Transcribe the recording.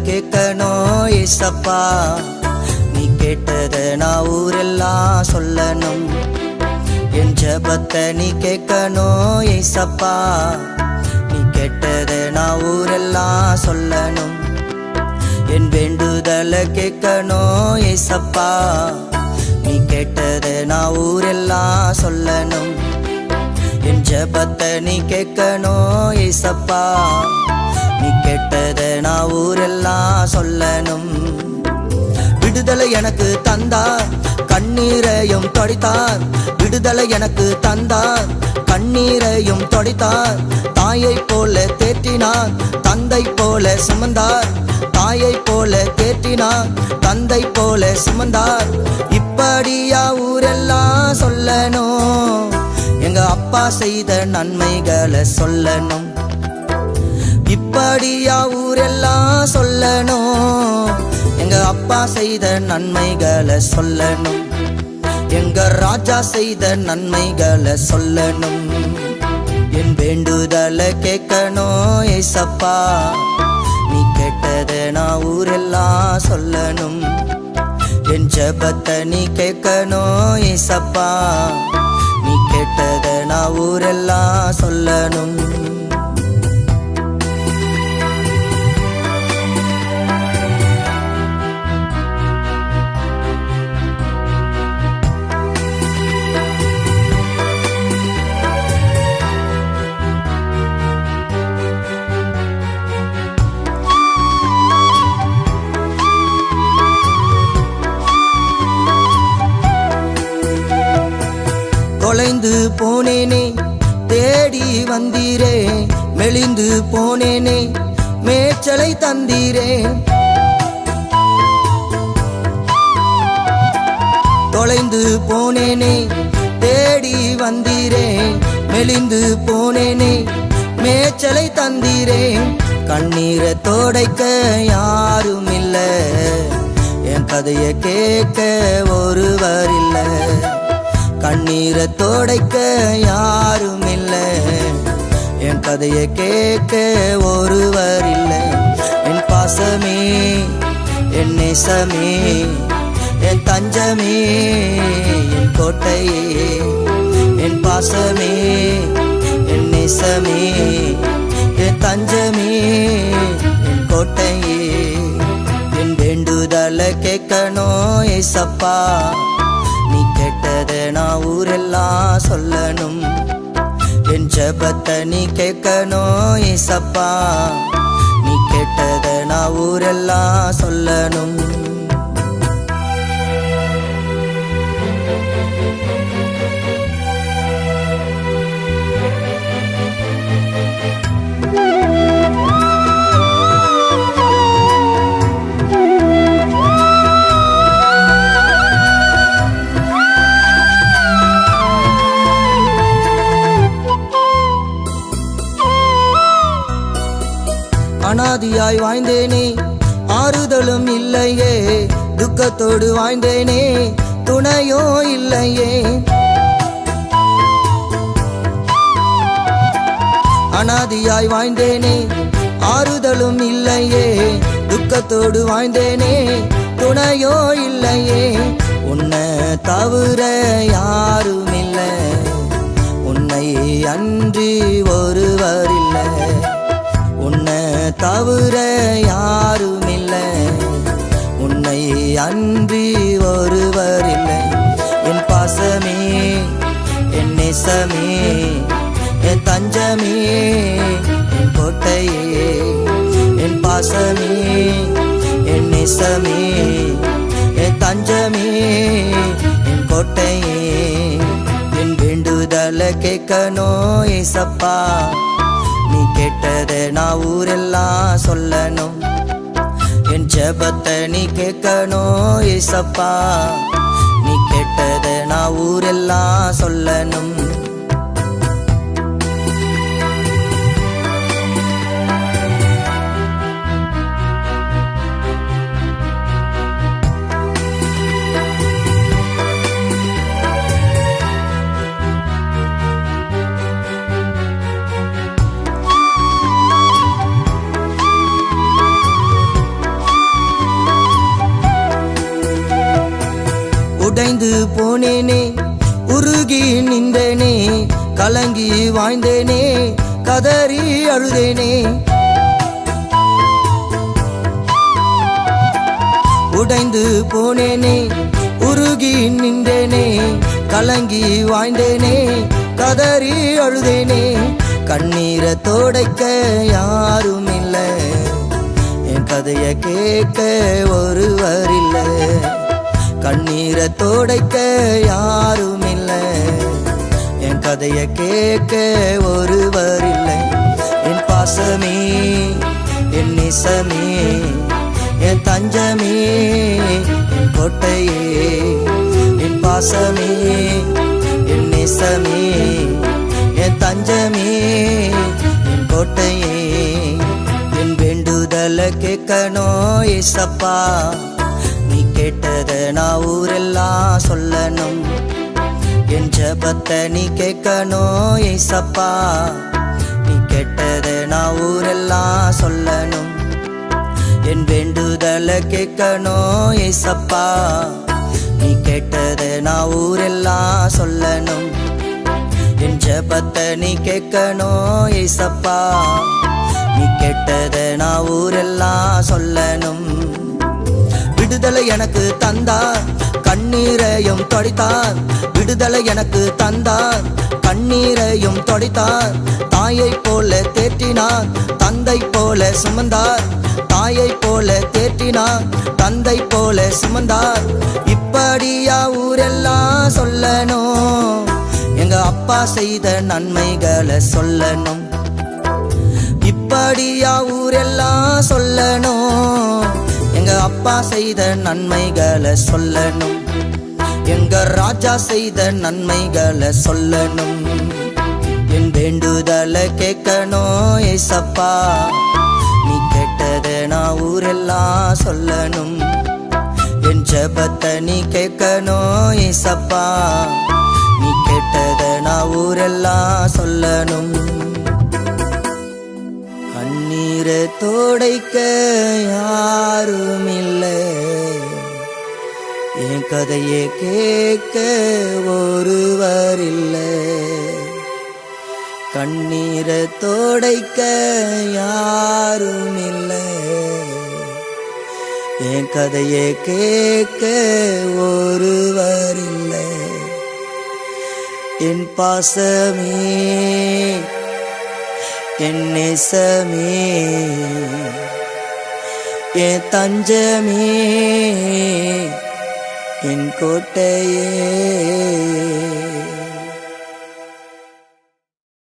கேட்கணும் ஏசப்பா. நீ கேட்டத நான் ஊரெல்லாம் சொல்லணும். என் ஜெபத்தை நீ கேட்கணும் ஏசப்பா. நீ கேட்டத நான் ஊரெல்லாம் சொல்லணும். என் வேண்டுதலை கேட்கணும் ஏசப்பா. நீ கேட்டத நான் ஊரெல்லாம் சொல்லணும். என் ஜெபத்தை நீ கேட்கணும் ஏசப்பா. நீ கேட்டத நான் ஊரெல்லாம் சொல்லணும். விடுதலை எனக்கு தந்தார், கண்ணீரையும் தொடைத்தார். விடுதலை எனக்கு தந்தார், கண்ணீரையும் தொடைத்தார். தாயை போல தேற்றினார், தந்தை போல சுமந்தார். தாயை போல தேற்றினார், தந்தை போல சுமந்தார். இப்படியா ஊரெல்லாம் சொல்லணும். எங்க அப்பா செய்த நன்மைகளை சொல்லணும். இப்படியா ஊரெல்லாம் சொல்லணும். எங்க அப்பா செய்த நன்மைகளை சொல்லணும். எங்க ராஜா செய்த நன்மைகளை சொல்லணும். என் வேண்டுதலை கேட்கணும் ஏசப்பா. நீ கேட்டத நான் ஊரெல்லாம் சொல்லணும். என் ஜெபத்தை நீ கேட்கணும் ஏசப்பா. நீ கேட்டத நான் ஊரெல்லாம் சொல்லணும். தொலைந்து போனேனே தேடி வந்தீரே. மெலிந்து போனேனே மேய்ச்சலை தந்தீரே. தொலைந்து போனேனே தேடி வந்தீரே. மெலிந்து போனேனே மேய்ச்சலை தந்தீரே. கண்ணீரை தோடைக்க யாரும் இல்ல, என் கதையை கேட்க ஒருவர் இல்ல. கண்ணீரை தோடைக்க யாரும் இல்லை, என் கதையை கேட்க ஒருவர் இல்லை. என் பாசமே, என் நேசமே, என் தஞ்சமே, என் கோட்டையே. என் பாசமே, என் நேசமே, என் தஞ்சமே, என் கோட்டையே. என் வேண்டுதலை கேட்கணும் ஏசப்பா. நீ கேட்டத நான் ஊரெல்லாம் சொல்லணும். என் ஜெபத்தை நீ கேட்கணும் ஏசப்பா. நீ கேட்டத நான் ஊரெல்லாம் சொல்லணும். அனாதியாய் வாழ்ந்தேனே, ஆறுதலும் இல்லையே. துக்கத்தோடு வாழ்ந்தேனே, துணையோ இல்லையே. அனாதியாய் வாழ்ந்தேனே, ஆறுதலும் இல்லையே. துக்கத்தோடு வாழ்ந்தேனே, துணையோ இல்லையே. உன்னை தவிர யாரும் இல்லை, உன்னை அன்றி ஒருவர் இல்லை. உன்னை தவிர யாரும் இல்லை, உன்னை அன்றி ஒருவர் இல்லை. என் பாசமே, என் நேசமே, என் தஞ்சமே, என் கோட்டையே. என் பாசமே, என் நேசமே, என் தஞ்சமே, என் கோட்டையே. என் வேண்டுதலை கேட்கணும் ஏசப்பா. நீ கேட்டத நான் ஊரெல்லாம் சொல்லணும். என் ஜெபத்தை நீ கேட்கணும் ஏசப்பா. நீ கேட்டத நான் ஊரெல்லாம் சொல்லணும். உடைந்து போனேனே, உருகி நின்றேனே, கலங்கி வாழ்ந்தேனே, கதறி அழுதேனே. உடைந்து போனேனே, உருகி நின்றேனே, கலங்கி வாழ்ந்தேனே, கதறி அழுதேனே. கண்ணீரை தோடைக்க யாரும் இல்லை, என் கதையை கேட்க ஒருவர் இல்லை. கண்ணீரை தோடைக்க யாரும் இல்லை, என் கதையை கேட்க ஒருவர் இல்லை. என் பாசமே, என் நேசமே, என் தஞ்சமே, என் கோட்டையே. என் பாசமே, என் நேசமே, என் தஞ்சமே, என் கோட்டையே. என் வேண்டுதல கேட்கணும் ஏசப்பா, நீ கேட்டத நான் ஊரெல்லாம் சொல்லணும். என் ஜபத்தை நீ கேட்கணும் ஏசப்பா, நீ கேட்டத நான் ஊரெல்லாம் சொல்லணும். என் வேண்டுதல கேட்கணும் ஏசப்பா, நீ கேட்டத நான் ஊரெல்லாம் சொல்லணும். என் ஜபத்தை நீ கேட்கணும் ஏசப்பா, நீ கேட்டத நான் ஊரெல்லாம் சொல்லணும். விடுதலை எனக்கு தந்தார், கண்ணீரையும் தொடைத்தார். விடுதலை எனக்கு தந்தார், கண்ணீரையும் தொடைத்தார். தாயை போல தேற்றினார், தந்தை போல சுமந்தார். தாயை போல தேற்றினார், தந்தை போல சுமந்தார். இப்படியா ஊரெல்லாம் சொல்லணும், எங்க அப்பா செய்த நன்மைகளை சொல்லணும். இப்படியா ஊரெல்லாம் சொல்லணும், எங்க அப்பா செய்த நன்மைகளை சொல்லணும். எங்க ராஜா செய்த நன்மைகளை சொல்லணும். என் வேண்டுதலை கேட்கணும் ஏசப்பா, நீ கேட்டத நான் ஊரெல்லாம் சொல்லணும். என் ஜபத்தை நீ கேட்கணும் ஏசப்பா, நீ கேட்டத நான் ஊரெல்லாம் சொல்லணும். கண்ணீரை தோடைக்க யாரும் இல்லை, என் கதையை கேட்க ஒருவர் இல்லை. கண்ணீரை தோடைக்க யாரும் இல்லை, என் கதையை கேட்க ஒருவர் இல்லை. என் பாசமே, என் நேசமே, என் தஞ்சமே, என் கோட்டையே.